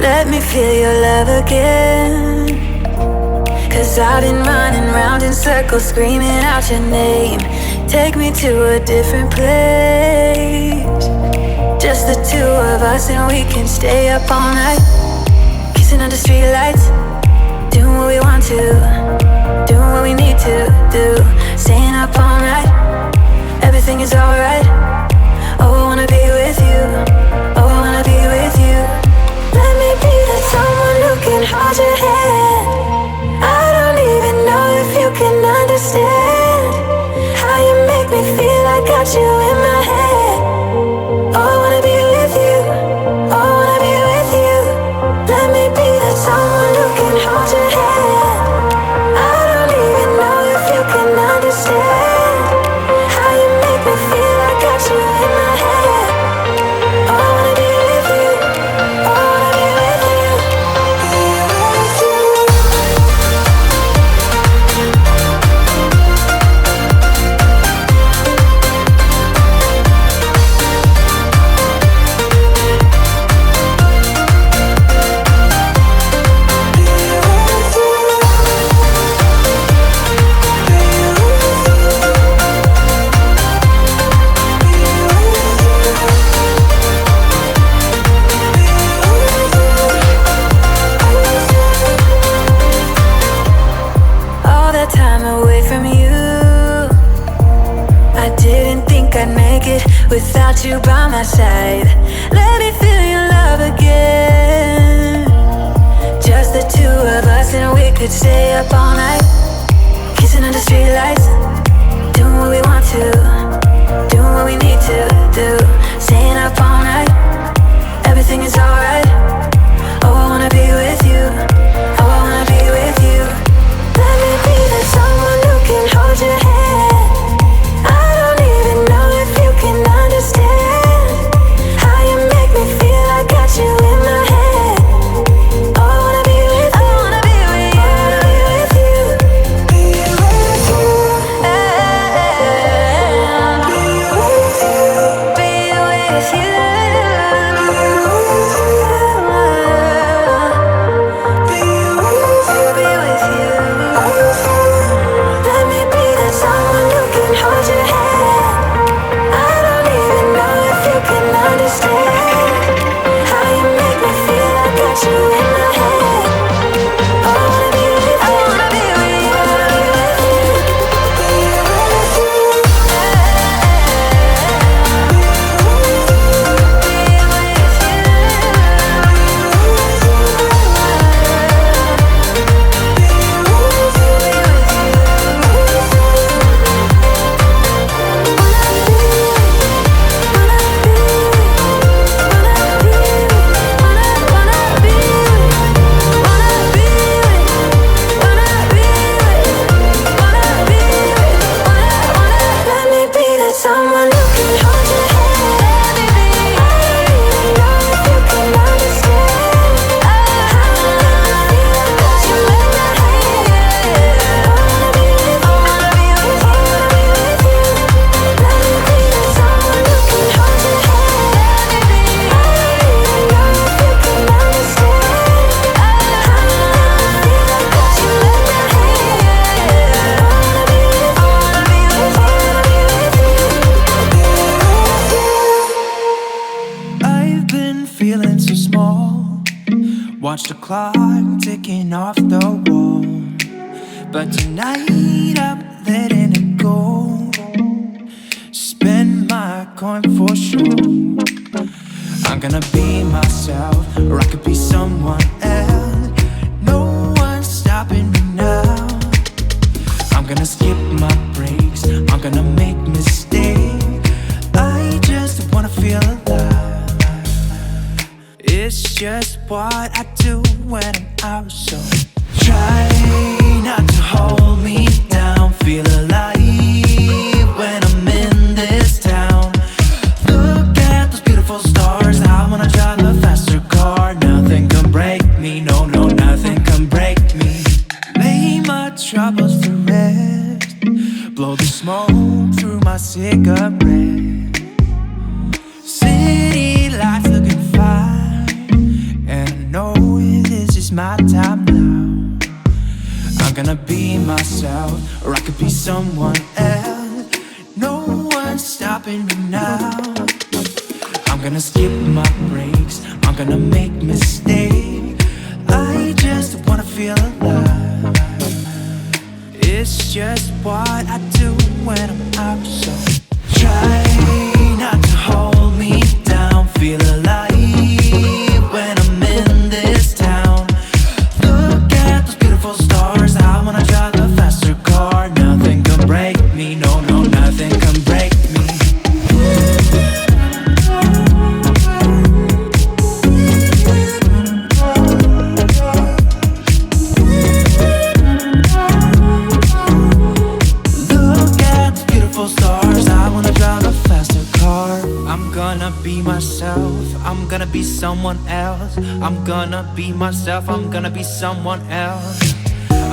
Let me feel your love again. 'Cause I've been running round in circles, screaming out your name. Take me to a different place. Just the two of us and we can stay up all night, kissing under streetlights, doing what we want to, doing what we need to do. Staying up all night, everything is alright. Oh, I wanna be with you. Oh, I wanna be with you. Let me be the someone who can hold your hand. I don't even know if you can understand how you make me feel. I got you in my head. Oh, I wanna be with you. Oh, I wanna be with you. Let me be the someone who can hold your hand. I don't even know if you can understand how you make me feel. I got you in my head. Oh, I wanna be with you. Oh, I wanna be with you. Be with you. All that time away from you, I didn't think I'd make it without you by my side. Let me feel your love again. Just the two of us and we could stay up all night, kissing under streetlights, doing what we want to, doing what we need to do. Staying up all night, everything is alright. Oh, I wanna be with you. Oh, I wanna be with you. Let me be the someone who can hold your hand. I don't even know if you can understand how you make me feel. I got you in my head. Oh, I wanna be with you. I wanna be with you. I wanna be with you. Be with you. Be with you. Be with you. Let me be that someone who can hold your hand. I don't even know if you can understand how you make me feel. I got you in my head. I wanna be with you. I wanna be with you. I wanna be with you. Be with you. Let me be that someone who can hold your hand. I don't even know if you can understand how you make me feel. I got you in my head. I wanna be with you. I wanna be with you. I wanna be with you. Let me be that someone who can hold your hand. I don't even know if you can understand how you make me feel. I got you in my head. I wanna be with you. I wanna be with you. I wanna be with you. I've been feeling so small. Watch the clock ticking off the wall. But tonight I'm letting it go. Spend my coin for sure. I'm gonna be myself, or I could be someone else. No one's stopping me now. I'm gonna skip my breaks, I'm gonna make mistakes. I just wanna feel alive. It's just what I do when I'm out, so try not to hold me down. Feel alive when I'm in this town. Look at those beautiful stars. I wanna drive a faster car. Nothing can break me, no, no, nothing can break me. Lay my troubles to rest. Blow the smoke through my cigarette. City lights looking fine, and I know my time now. I'm gonna be myself, or I could be someone else. No one's stopping me now. I'm gonna skip my breaks, I'm gonna make mistakes. I just wanna feel alive. It's just what I do when I'm out, so try not to hold me down. Feel alive when I'm in this town. Look at those beautiful stars. I wanna drive a faster car. Nothing can break me, no, no, nothing can break me. Look at the beautiful stars. I wanna drive a faster car. I'm gonna be myself, I'm gonna be someone else. I'm gonna be myself, I'm gonna be someone else.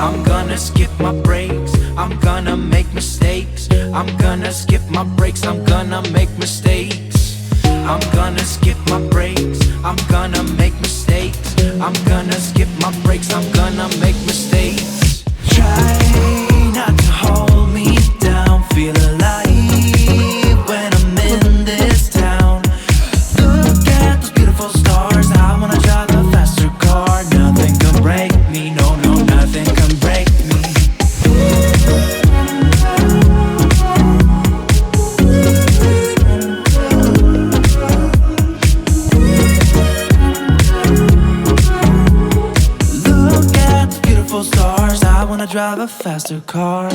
I'm gonna skip my breaks, I'm gonna make mistakes. I'm gonna skip my breaks, I'm gonna make mistakes. I'm gonna skip my breaks, I'm gonna make mistakes. I'm gonna skip my breaks, I'm gonna make mistakes. Try not to hold me down. Feel alive when I'm in this town. Look at those beautiful stars. I wanna drive a faster car. Nothing can break me, no, no, nothing can break me. Look at the beautiful stars. I wanna drive a faster car.